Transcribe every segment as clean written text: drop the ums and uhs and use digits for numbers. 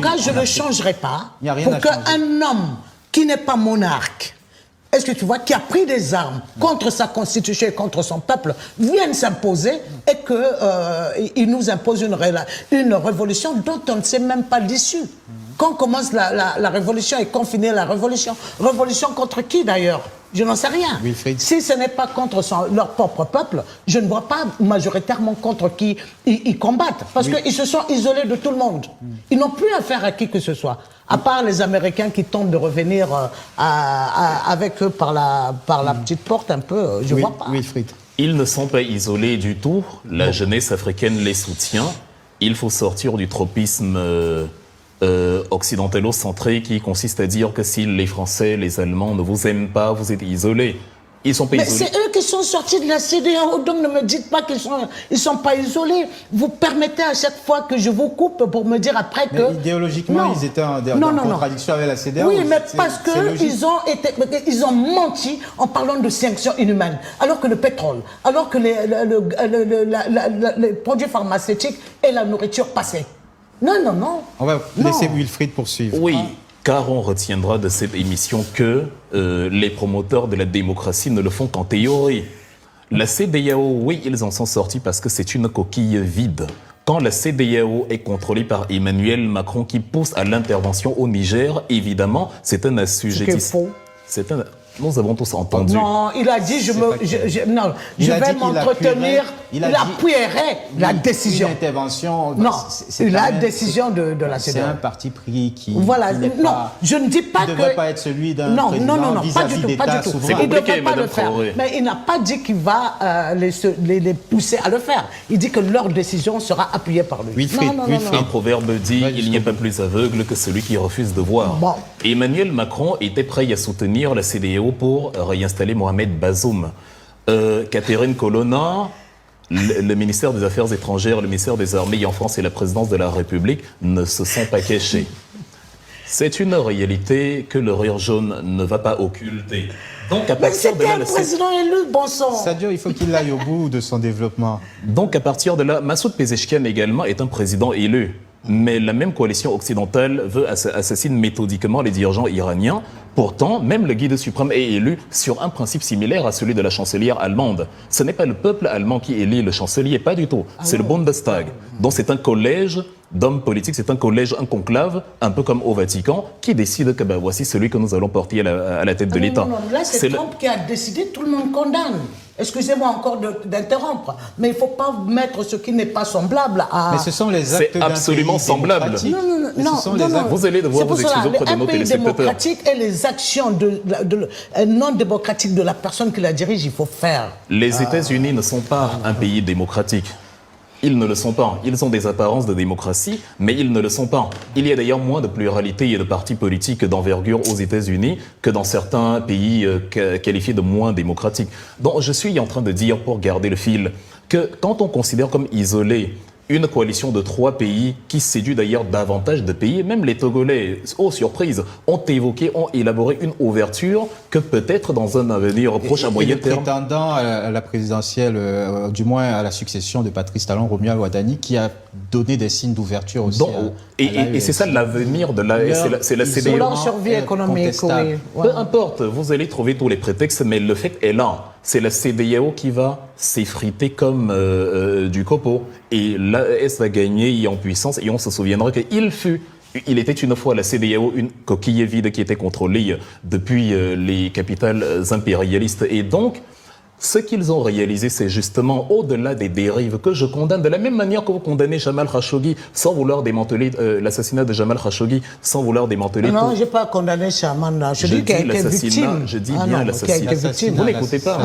cas, je ne changerai pas pour qu'un homme qui n'est pas monarque, est-ce que tu vois, qui a pris des armes contre sa constitution et contre son peuple, vienne s'imposer et qu'il nous impose une révolution dont on ne sait même pas l'issue. Quand commence la révolution et qu'on finit la révolution, révolution contre qui d'ailleurs? Je n'en sais rien. Wilfried. Si ce n'est pas contre leur propre peuple, je ne vois pas majoritairement contre qui ils combattent. Parce qu'ils se sont isolés de tout le monde. Ils n'ont plus affaire à qui que ce soit. À part les Américains qui tentent de revenir avec eux par la petite porte un peu, je ne vois pas. Wilfried. Ils ne sont pas isolés du tout. La jeunesse africaine les soutient. Il faut sortir du tropisme occidentalo-centré qui consiste à dire que si les Français, les Allemands ne vous aiment pas, vous êtes isolés. Ils sont pas isolés. Mais c'est eux qui sont sortis de la CEDEAO, donc ne me dites pas qu'ils sont pas isolés. Vous permettez à chaque fois que je vous coupe pour me dire après que... Mais idéologiquement, ils étaient en contradiction avec la CEDEAO. Oui, mais parce qu'ils ont menti en parlant de sanctions inhumaines. Alors que le pétrole, alors que les produits pharmaceutiques et la nourriture passaient. Non. On va laisser Wilfried poursuivre. Oui, car on retiendra de cette émission que les promoteurs de la démocratie ne le font qu'en théorie. La CEDEAO, oui, ils en sont sortis parce que c'est une coquille vide. Quand la CEDEAO est contrôlée par Emmanuel Macron qui pousse à l'intervention au Niger, évidemment, c'est un assujettissement. Nous avons tous entendu. Non, il a dit je vais m'entretenir. Il appuierait la décision. Une intervention. Non, la décision de la CEDEAO. C'est un parti pris qui. Voilà, je ne dis pas que. Ne devrait pas être celui d'un président vis-à-vis d'État souverain. Il ne devrait pas le faire. Mais il n'a pas dit qu'il va les pousser à le faire. Il dit que leur décision sera appuyée par lui. Wilfried, un proverbe dit il n'y a pas plus aveugle que celui qui refuse de voir. Bon. Emmanuel Macron était prêt à soutenir la CEDEAO pour réinstaller Mohamed Bazoum. Catherine Colonna, le ministère des Affaires étrangères, le ministère des Armées en France et la présidence de la République ne se sont pas cachés. C'est une réalité que le Rire jaune ne va pas occulter. Donc à partir de là, le président élu, bon sang. Sadio, il faut qu'il aille au bout de son développement. Donc à partir de là, Massoud Pezeshkian également est un président élu. Mais la même coalition occidentale veut assassiner méthodiquement les dirigeants iraniens. Pourtant, même le guide suprême est élu sur un principe similaire à celui de la chancelière allemande. Ce n'est pas le peuple allemand qui élit le chancelier, pas du tout. C'est le Bundestag. Donc c'est un collège d'hommes politiques, c'est un collège, un conclave, un peu comme au Vatican, qui décide que voici celui que nous allons porter à la tête de l'État. Non, là c'est Trump qui a décidé, tout le monde condamne. Excusez-moi encore d'interrompre, mais il ne faut pas mettre ce qui n'est pas semblable à... Mais ce sont les actes d'un absolument pays semblable. Non. Vous allez devoir vous excuser auprès de nos téléspectateurs. Démocratique et les actions non démocratiques de la personne qui la dirige, il faut faire. Les États-Unis ne sont pas un pays démocratique. Ils ne le sont pas. Ils ont des apparences de démocratie, mais ils ne le sont pas. Il y a d'ailleurs moins de pluralité et de partis politiques d'envergure aux États-Unis que dans certains pays qualifiés de moins démocratiques. Donc je suis en train de dire, pour garder le fil, que quand on considère comme isolé une coalition de 3 pays qui séduit d'ailleurs davantage de pays, même les Togolais, oh surprise, ont élaboré une ouverture que peut-être dans un avenir proche à moyen terme. Prétendant à la présidentielle, du moins à la succession de Patrice Talon, Romuald Wadani, qui a donné des signes d'ouverture aussi. Et c'est ça l'avenir de la CEDEAO. Leur survie économique, oui. Peu importe, vous allez trouver tous les prétextes, mais le fait est là. C'est la CEDEAO qui va s'effriter comme du copeau. Et l'AS va gagner en puissance. Et on se souviendra il était une fois la CEDEAO une coquille vide qui était contrôlée depuis les capitales impérialistes. Et donc, ce qu'ils ont réalisé, c'est justement au-delà des dérives que je condamne, de la même manière que vous condamnez Jamal Khashoggi sans vouloir démanteler l'assassinat de Jamal Khashoggi, sans vouloir démanteler... Non, je n'ai pas condamné Jamal Khashoggi qui a été victime. Je dis bien l'assassinat. Vous n'écoutez pas.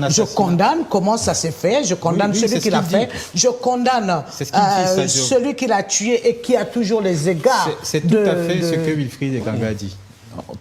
Je condamne comment ça s'est fait, je condamne celui qui l'a fait, je condamne celui qui l'a tué et qui a toujours les égards. C'est tout à fait ce que Wilfried Ekanga a dit.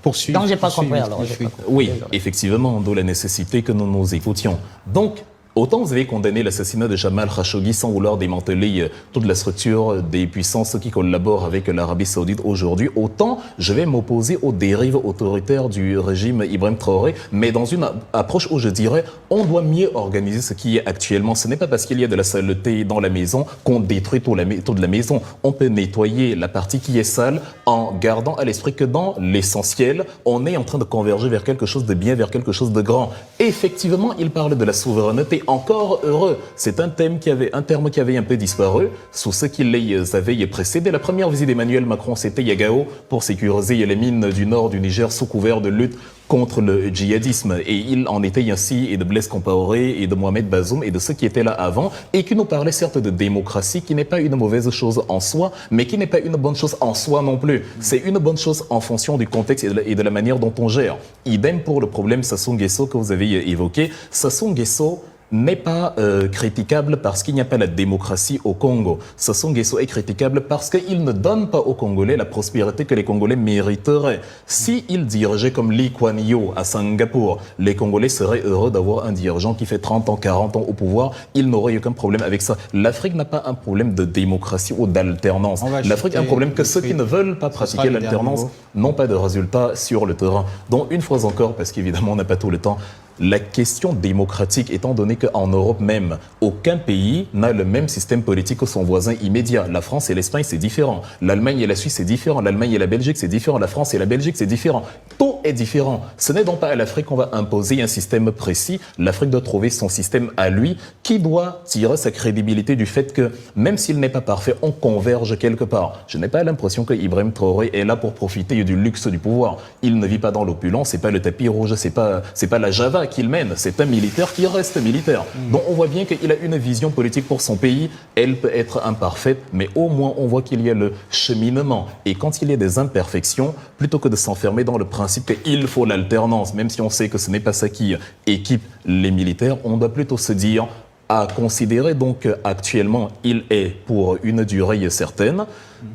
Poursuivre. Donc, j'ai pas compris alors. Oui, effectivement, d'où la nécessité que nous nous écoutions. Donc, Autant vous avez condamné l'assassinat de Jamal Khashoggi sans vouloir démanteler toute la structure des puissances qui collaborent avec l'Arabie Saoudite aujourd'hui, autant je vais m'opposer aux dérives autoritaires du régime Ibrahim Traoré, mais dans une approche où je dirais on doit mieux organiser ce qui est actuellement. Ce n'est pas parce qu'il y a de la saleté dans la maison qu'on détruit toute la maison. On peut nettoyer la partie qui est sale en gardant à l'esprit que dans l'essentiel, on est en train de converger vers quelque chose de bien, vers quelque chose de grand. Effectivement, il parle de la souveraineté. Encore heureux. C'est un terme qui avait un peu disparu sous ce qui les avait précédés. La première visite d'Emmanuel Macron, c'était Yagao pour sécuriser les mines du nord du Niger sous couvert de lutte contre le djihadisme. Et il en était ainsi et de Blaise Compaoré et de Mohamed Bazoum et de ceux qui étaient là avant et qui nous parlaient certes de démocratie, qui n'est pas une mauvaise chose en soi, mais qui n'est pas une bonne chose en soi non plus. C'est une bonne chose en fonction du contexte et de la manière dont on gère. Idem pour le problème Sassou Nguesso que vous avez évoqué. Sassou Nguesso n'est pas critiquable parce qu'il n'y a pas la démocratie au Congo. Sassou Nguesso est critiquable parce qu'il ne donne pas aux Congolais la prospérité que les Congolais mériteraient. S'il dirigeait comme Lee Kuan Yew à Singapour, les Congolais seraient heureux d'avoir un dirigeant qui fait 30 ans, 40 ans au pouvoir. Il n'aurait aucun problème avec ça. L'Afrique n'a pas un problème de démocratie ou d'alternance. L'Afrique a un problème que ceux qui ne veulent pas pratiquer l'alternance n'ont pas de résultats sur le terrain. Donc une fois encore, parce qu'évidemment on n'a pas tout le temps, la question démocratique, étant donné qu'en Europe même, aucun pays n'a le même système politique que son voisin immédiat. La France et l'Espagne, c'est différent. L'Allemagne et la Suisse, c'est différent. L'Allemagne et la Belgique, c'est différent. La France et la Belgique, c'est différent. Tout est différent. Ce n'est donc pas à l'Afrique qu'on va imposer un système précis. L'Afrique doit trouver son système à lui, qui doit tirer sa crédibilité du fait que, même s'il n'est pas parfait, on converge quelque part. Je n'ai pas l'impression que Ibrahim Traoré est là pour profiter du luxe du pouvoir. Il ne vit pas dans l'opulence, c'est pas le tapis rouge, c'est pas la Java qu'il mène, c'est un militaire qui reste militaire. Donc on voit bien qu'il a une vision politique pour son pays, elle peut être imparfaite, mais au moins on voit qu'il y a le cheminement. Et quand il y a des imperfections, plutôt que de s'enfermer dans le principe qu'il faut l'alternance, même si on sait que ce n'est pas ça qui équipe les militaires, on doit plutôt se dire à considérer donc actuellement il est pour une durée certaine.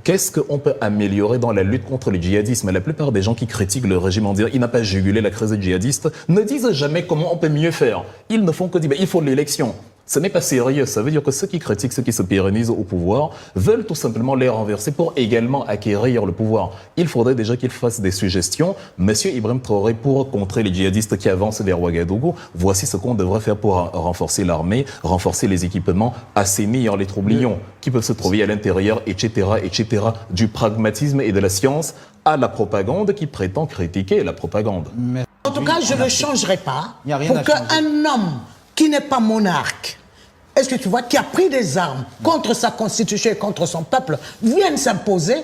Qu'est-ce qu'on peut améliorer dans la lutte contre le djihadisme? La plupart des gens qui critiquent le régime en disant il n'a pas jugulé la crise djihadiste ne disent jamais comment on peut mieux faire. Ils ne font que dire il faut l'élection. Ce n'est pas sérieux. Ça veut dire que ceux qui critiquent, ceux qui se pérennisent au pouvoir, veulent tout simplement les renverser pour également acquérir le pouvoir. Il faudrait déjà qu'ils fassent des suggestions. Monsieur Ibrahim Traoré, pour contrer les djihadistes qui avancent vers Ouagadougou, voici ce qu'on devrait faire pour renforcer l'armée, renforcer les équipements, assainir les troublions qui peuvent se trouver à l'intérieur, etc., etc., du pragmatisme et de la science à la propagande qui prétend critiquer la propagande. En tout cas, je ne changerai pas pour qu'un homme qui n'est pas monarque, est-ce que tu vois, qui a pris des armes contre sa constitution et contre son peuple, vienne s'imposer